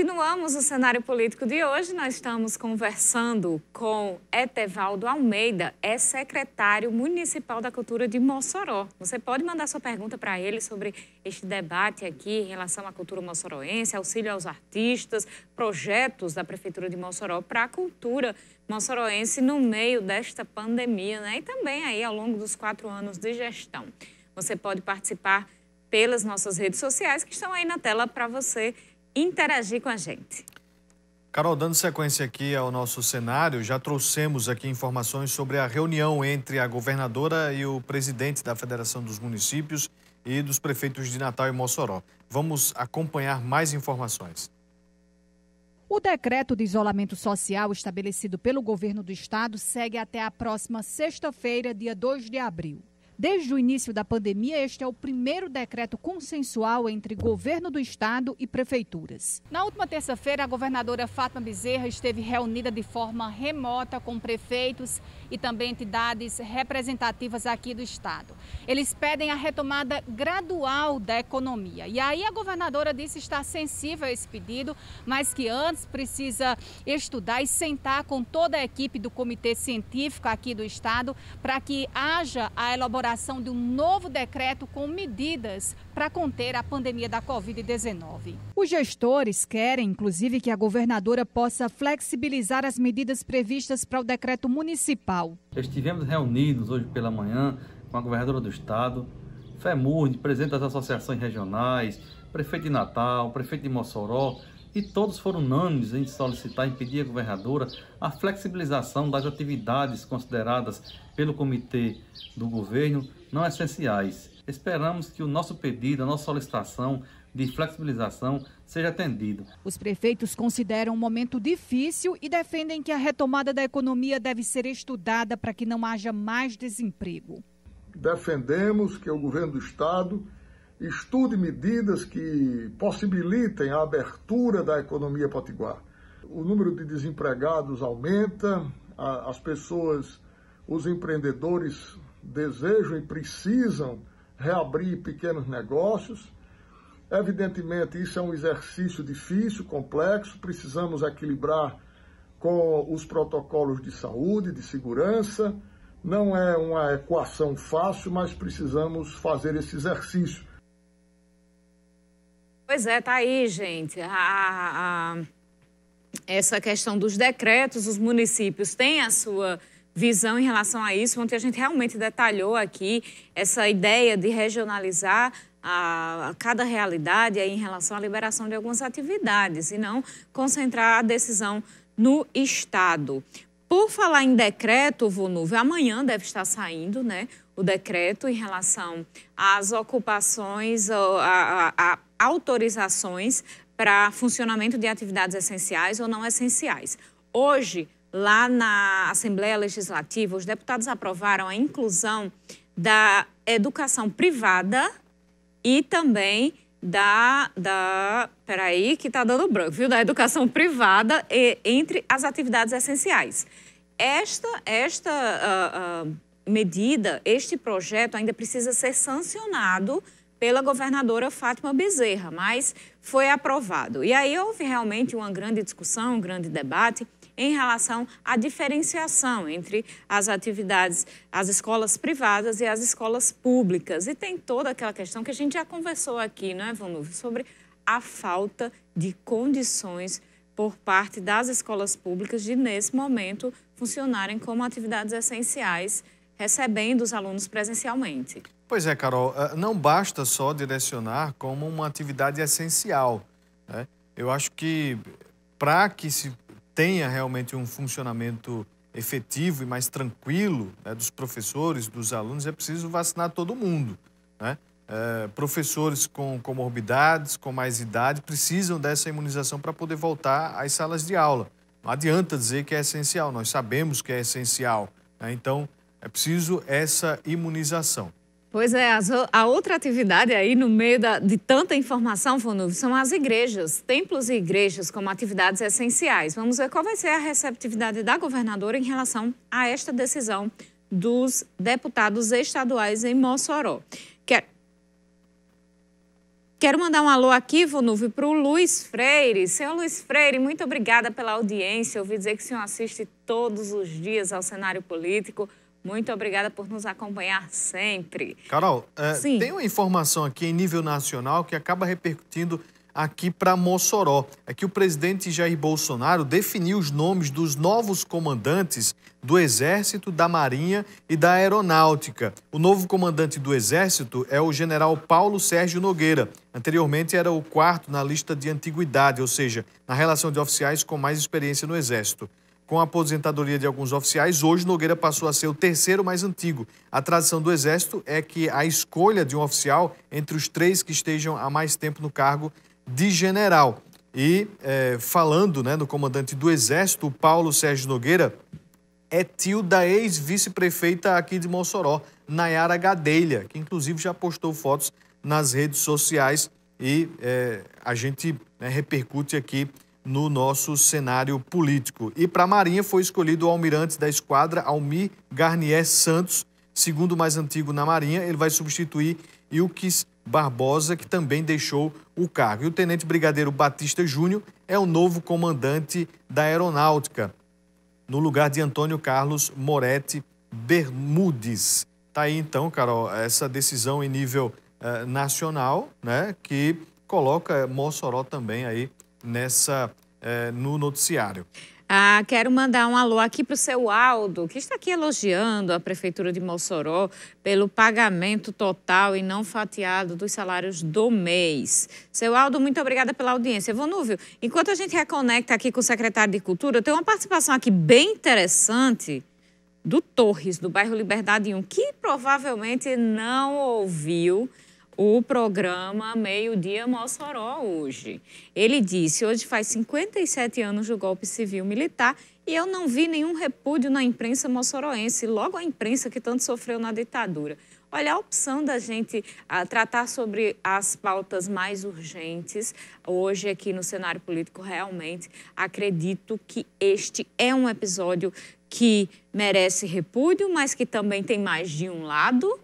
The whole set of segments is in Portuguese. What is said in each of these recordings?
Continuamos o cenário político de hoje. Nós estamos conversando com Etevaldo Almeida, é secretário municipal da Cultura de Mossoró. Você pode mandar sua pergunta para ele sobre este debate aqui em relação à cultura moçoroense, auxílio aos artistas, projetos da Prefeitura de Mossoró para a cultura moçoroense no meio desta pandemia, né? E também aí ao longo dos 4 anos de gestão. Você pode participar pelas nossas redes sociais que estão aí na tela para você interagir com a gente. Carol, dando sequência aqui ao nosso cenário, já trouxemos aqui informações sobre a reunião entre a governadora e o presidente da Federação dos Municípios e dos prefeitos de Natal e Mossoró. Vamos acompanhar mais informações. O decreto de isolamento social estabelecido pelo governo do estado segue até a próxima sexta-feira, dia 2 de abril. Desde o início da pandemia, este é o primeiro decreto consensual entre governo do estado e prefeituras. Na última terça-feira, a governadora Fátima Bezerra esteve reunida de forma remota com prefeitos e também entidades representativas aqui do estado. Eles pedem a retomada gradual da economia. E aí a governadora disse estar sensível a esse pedido, mas que antes precisa estudar e sentar com toda a equipe do comitê científico aqui do estado para que haja a elaboração de um novo decreto com medidas para conter a pandemia da Covid-19. Os gestores querem, inclusive, que a governadora possa flexibilizar as medidas previstas para o decreto municipal. Estivemos reunidos hoje pela manhã com a governadora do estado, FEMURN, presidente das associações regionais, prefeito de Natal, prefeito de Mossoró, e todos foram unânimes em solicitar e pedir à governadora a flexibilização das atividades consideradas pelo comitê do governo não essenciais. Esperamos que o nosso pedido, a nossa solicitação de flexibilização seja atendido. Os prefeitos consideram um momento difícil e defendem que a retomada da economia deve ser estudada para que não haja mais desemprego. Defendemos que o governo do estado estude medidas que possibilitem a abertura da economia potiguar. O número de desempregados aumenta, as pessoas, os empreendedores desejam e precisam reabrir pequenos negócios. Evidentemente, isso é um exercício difícil, complexo, precisamos equilibrar com os protocolos de saúde, de segurança. Não é uma equação fácil, mas precisamos fazer esse exercício. Pois é, tá aí, gente. Essa questão dos decretos, os municípios têm a sua visão em relação a isso. Ontem a gente realmente detalhou aqui essa ideia de regionalizar cada realidade aí em relação à liberação de algumas atividades e não concentrar a decisão no estado. Por falar em decreto, Vonúvio, amanhã deve estar saindo, né, o decreto em relação às ocupações, autorizações para funcionamento de atividades essenciais ou não essenciais. Hoje, lá na Assembleia Legislativa, os deputados aprovaram a inclusão da educação privada e também peraí, que está dando branco, viu? Da educação privada entre as atividades essenciais. Esta medida, este projeto ainda precisa ser sancionado pela governadora Fátima Bezerra, mas foi aprovado. E aí houve realmente uma grande discussão, um grande debate em relação à diferenciação entre as atividades, as escolas privadas e as escolas públicas. E tem toda aquela questão que a gente já conversou aqui, não é, Vonúvio, sobre a falta de condições por parte das escolas públicas de, nesse momento, funcionarem como atividades essenciais, recebendo os alunos presencialmente. Pois é, Carol, não basta só direcionar como uma atividade essencial, né? Eu acho que para que se tenha realmente um funcionamento efetivo e mais tranquilo, né, dos professores, dos alunos, é preciso vacinar todo mundo, né? Professores com comorbidades, com mais idade, precisam dessa imunização para poder voltar às salas de aula. Não adianta dizer que é essencial, nós sabemos que é essencial, né? Então, é preciso essa imunização. Pois é, a outra atividade aí no meio de tanta informação, Vonúvio, são as igrejas, templos e igrejas como atividades essenciais. Vamos ver qual vai ser a receptividade da governadora em relação a esta decisão dos deputados estaduais em Mossoró. Quero mandar um alô aqui, Vonúvio, para o Luiz Freire. Senhor Luiz Freire, muito obrigada pela audiência. Eu ouvi dizer que o senhor assiste todos os dias ao cenário político. Muito obrigada por nos acompanhar sempre. Carol, tem uma informação aqui em nível nacional que acaba repercutindo aqui para Mossoró. É que o presidente Jair Bolsonaro definiu os nomes dos novos comandantes do Exército, da Marinha e da Aeronáutica. O novo comandante do Exército é o general Paulo Sérgio Nogueira. Anteriormente era o 4º na lista de antiguidade, ou seja, na relação de oficiais com mais experiência no Exército. Com a aposentadoria de alguns oficiais, hoje Nogueira passou a ser o 3º mais antigo. A tradição do Exército é que a escolha de um oficial entre os 3 que estejam há mais tempo no cargo de general. E falando no comandante do Exército, o Paulo Sérgio Nogueira é tio da ex-vice-prefeita aqui de Mossoró, Nayara Gadelha, que inclusive já postou fotos nas redes sociais e a gente repercute aqui no nosso cenário político. E para a Marinha foi escolhido o almirante da esquadra, Almir Garnier Santos, segundo mais antigo na Marinha. Ele vai substituir Ilques Barbosa, que também deixou o cargo. E o tenente brigadeiro Batista Júnior é o novo comandante da Aeronáutica, no lugar de Antônio Carlos Moretti Bermudes. Tá aí então, Carol, essa decisão em nível nacional, né, que coloca Mossoró também aí no noticiário. Quero mandar um alô aqui para o seu Aldo, que está aqui elogiando a Prefeitura de Mossoró pelo pagamento total e não fatiado dos salários do mês. Seu Aldo, muito obrigada pela audiência. Vonúvio, enquanto a gente reconecta aqui com o secretário de Cultura, eu tenho uma participação aqui bem interessante do Torres, do bairro Liberdade 1, que provavelmente não ouviu o programa Meio-Dia Mossoró hoje. Ele disse, hoje faz 57 anos do golpe civil-militar e eu não vi nenhum repúdio na imprensa moçoroense, logo a imprensa que tanto sofreu na ditadura. Olha, a opção da gente tratar sobre as pautas mais urgentes, hoje aqui no cenário político, realmente acredito que este é um episódio que merece repúdio, mas que também tem mais de um lado.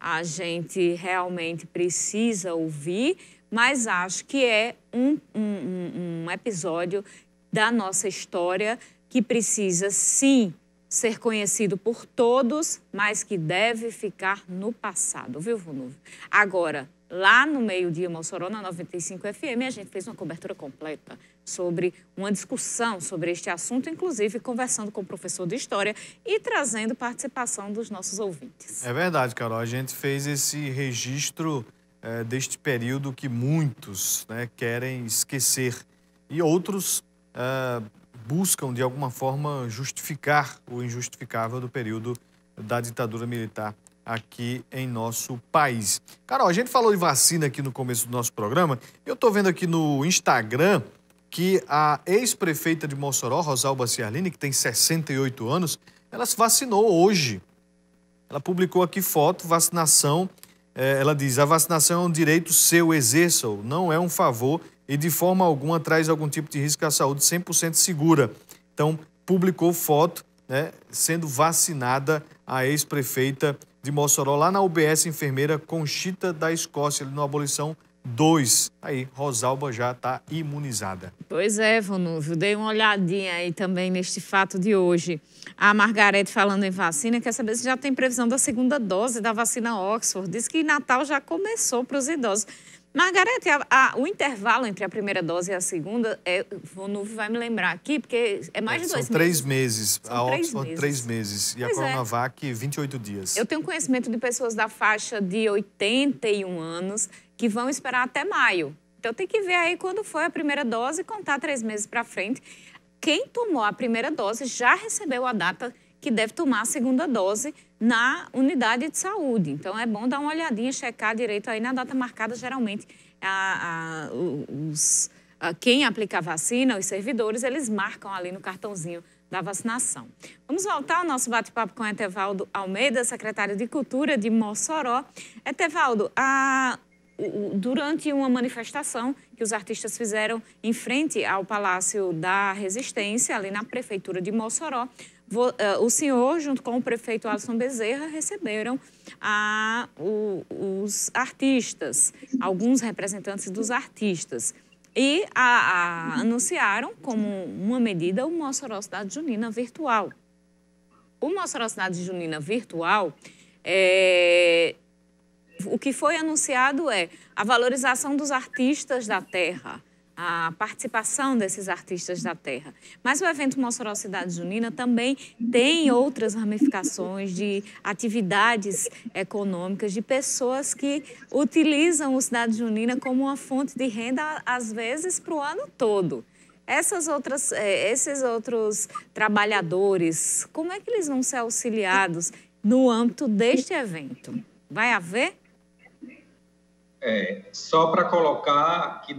A gente realmente precisa ouvir, mas acho que é um episódio da nossa história que precisa, sim, ser conhecido por todos, mas que deve ficar no passado, viu, Vonúvio? Agora, lá no Meio-Dia Mossoró, na 95 FM, a gente fez uma cobertura completa sobre uma discussão sobre este assunto, inclusive conversando com o professor de História e trazendo participação dos nossos ouvintes. É verdade, Carol. A gente fez esse registro deste período que muitos querem esquecer e outros buscam, de alguma forma, justificar o injustificável do período da ditadura militar aqui em nosso país. Carol, a gente falou de vacina aqui no começo do nosso programa. Eu estou vendo aqui no Instagram que a ex-prefeita de Mossoró, Rosalba Ciarline, que tem 68 anos, ela se vacinou hoje. Ela publicou aqui foto, vacinação. Ela diz, a vacinação é um direito seu, exerça-o, não é um favor e de forma alguma traz algum tipo de risco à saúde, 100% segura. Então, publicou foto, sendo vacinada a ex-prefeita de Mossoró, lá na UBS Enfermeira Conchita da Escócia, ali no Abolição 2. Aí, Rosalba já está imunizada. Pois é, Vonúvio, dei uma olhadinha aí também neste fato de hoje. A Margarete, falando em vacina, quer saber se já tem previsão da segunda dose da vacina Oxford. Diz que Natal já começou para os idosos. Margarete, o intervalo entre a primeira dose e a segunda, Vonúvio vai me lembrar aqui, porque é mais de 2 meses. São 3 meses. A Oxford, 3 meses. 3 meses. E a Coronavac, 28 dias. Eu tenho conhecimento de pessoas da faixa de 81 anos que vão esperar até maio. Então, tem que ver aí quando foi a primeira dose e contar 3 meses para frente. Quem tomou a primeira dose já recebeu a data que deve tomar a segunda dose na unidade de saúde. Então, é bom dar uma olhadinha, checar direito aí na data marcada. Geralmente, quem aplica a vacina, os servidores, eles marcam ali no cartãozinho da vacinação. Vamos voltar ao nosso bate-papo com Etevaldo Almeida, secretário de Cultura de Mossoró. Etevaldo, durante uma manifestação que os artistas fizeram em frente ao Palácio da Resistência, ali na Prefeitura de Mossoró, o senhor, junto com o prefeito Alisson Bezerra, receberam os artistas, alguns representantes dos artistas. E anunciaram como uma medida o Mossoró Cidade Junina Virtual. O Mossoró Cidade Junina Virtual, o que foi anunciado é a valorização dos artistas da terra, a participação desses artistas da terra. Mas o evento Mossoró Cidade Junina também tem outras ramificações de atividades econômicas, de pessoas que utilizam o Cidade Junina como uma fonte de renda, às vezes, para o ano todo. Esses outros trabalhadores, como é que eles vão ser auxiliados no âmbito deste evento? Vai haver? Só para colocar que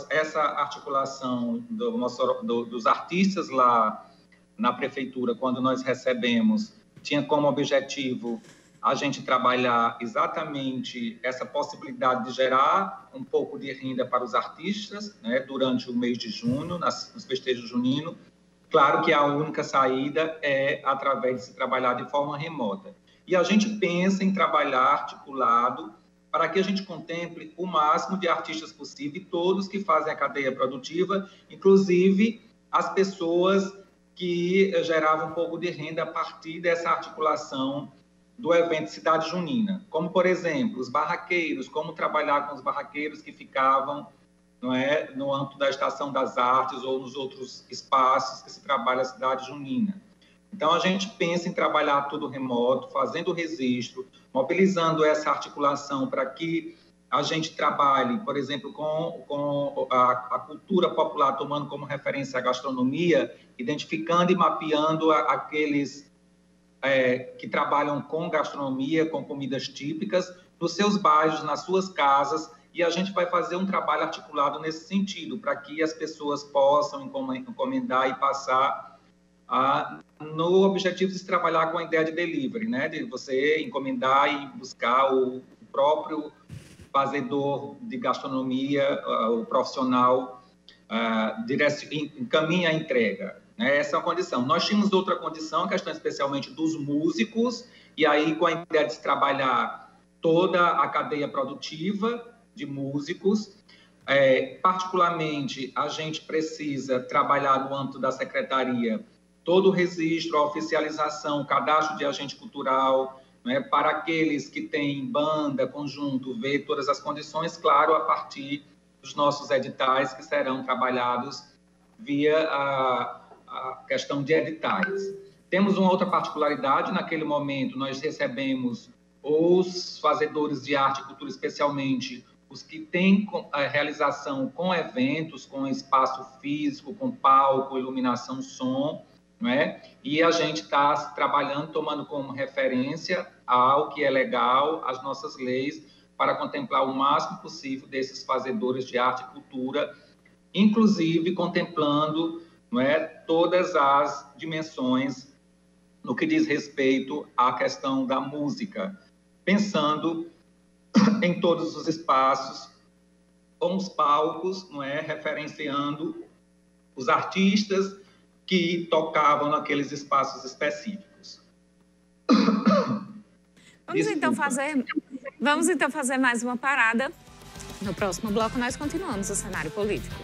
essa articulação dos artistas lá na prefeitura, quando nós recebemos, tinha como objetivo a gente trabalhar exatamente essa possibilidade de gerar um pouco de renda para os artistas, né, durante o mês de junho, nos festejos juninos. Claro que a única saída é através de se trabalhar de forma remota. E a gente pensa em trabalhar articulado para que a gente contemple o máximo de artistas possível, todos que fazem a cadeia produtiva, inclusive as pessoas que geravam um pouco de renda a partir dessa articulação do evento Cidade Junina, como, por exemplo, os barraqueiros, como trabalhar com os barraqueiros que ficavam, no âmbito da Estação das Artes ou nos outros espaços que se trabalha a Cidade Junina. Então, a gente pensa em trabalhar tudo remoto, fazendo o registro, mobilizando essa articulação para que a gente trabalhe, por exemplo, com a cultura popular, tomando como referência a gastronomia, identificando e mapeando aqueles que trabalham com gastronomia, com comidas típicas, nos seus bairros, nas suas casas, e a gente vai fazer um trabalho articulado nesse sentido, para que as pessoas possam encomendar e passar no objetivo de se trabalhar com a ideia de delivery, né? De você encomendar e buscar o próprio fazedor de gastronomia, o profissional, encaminha a entrega. Né? Essa é uma condição. Nós tínhamos outra condição, a questão especialmente dos músicos, e aí com a ideia de se trabalhar toda a cadeia produtiva de músicos. Particularmente, a gente precisa trabalhar no âmbito da secretaria todo o registro, a oficialização, o cadastro de agente cultural, né, para aqueles que têm banda, conjunto, ver todas as condições, claro, a partir dos nossos editais que serão trabalhados via a questão de editais. Temos uma outra particularidade, naquele momento nós recebemos os fazedores de arte e cultura, especialmente os que têm realização com eventos, com espaço físico, com palco, iluminação, som, não é? E a gente está trabalhando, tomando como referência ao que é legal, as nossas leis, para contemplar o máximo possível desses fazedores de arte e cultura, inclusive contemplando, não é, todas as dimensões no que diz respeito à questão da música, pensando em todos os espaços, com os palcos, não é, referenciando os artistas que tocavam naqueles espaços específicos. Vamos então fazer mais uma parada. No próximo bloco nós continuamos o cenário político.